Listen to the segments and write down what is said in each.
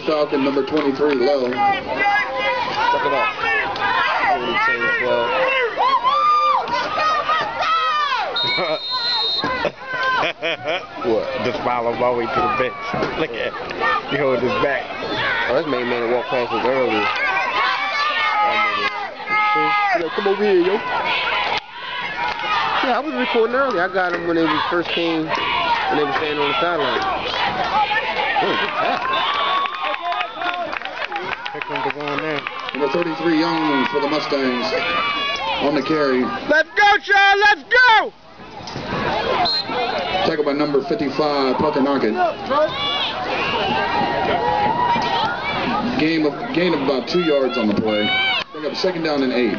Falcon, number 23, Low. Look it up. What? Just follow my way to the bench. Look at him. He hold his back. Oh, this man walked past us earlier. Yo, come over here, yo. Yeah, I was recording earlier. I got him when they first came, when they were standing on the sideline. Pick them to go on there. Number 33, Young for the Mustangs. On the carry. Let's go, Sean! Let's go! Tackled by number 55, Parker Knockett. Gain of about 2 yards on the play. Bring up second down and 8.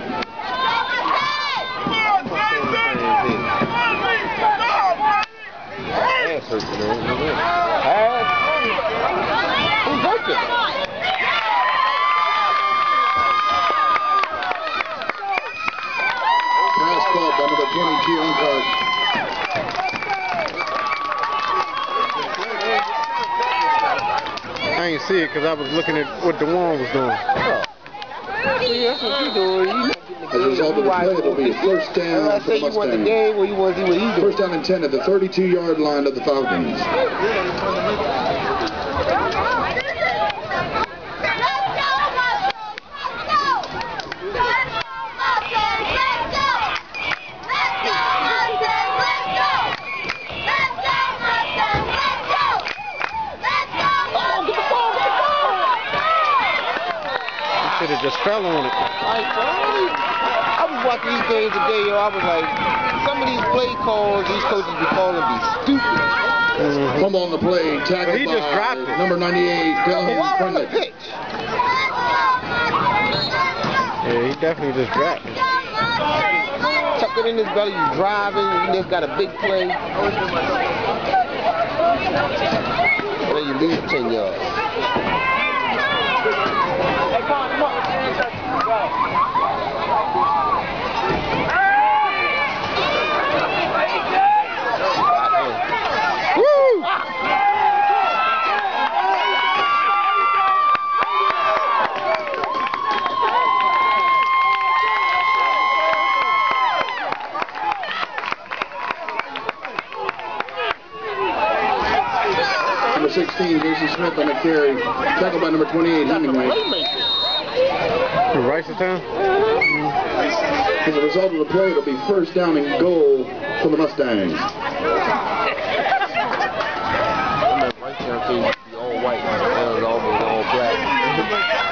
Pass called by number 22, Uncard. I ain't see it because I was looking at what DeJuan was doing. Yeah, that's what you doing. As a result of the play, it'll be a first down for the Mustangs. First down and 10 at the 32-yard line of the Falcons. Should have just fell on it. I was watching these games today, yo. I was like, some of these play calls these coaches be calling be stupid. Fumble on the play, tackled He just dropped it. number 98, Dylan Friendly. Yeah, he definitely just dropped it. Tuck it in his belly, you driving, you just got a big play. Then you lose 10 yards. Number 16, Jason Smith on the carry. Tackled by number 28, Hemingway. Ricertown? As a result of the play, it'll be first down and goal for the Mustangs. Ricertown team be all white, almost all black.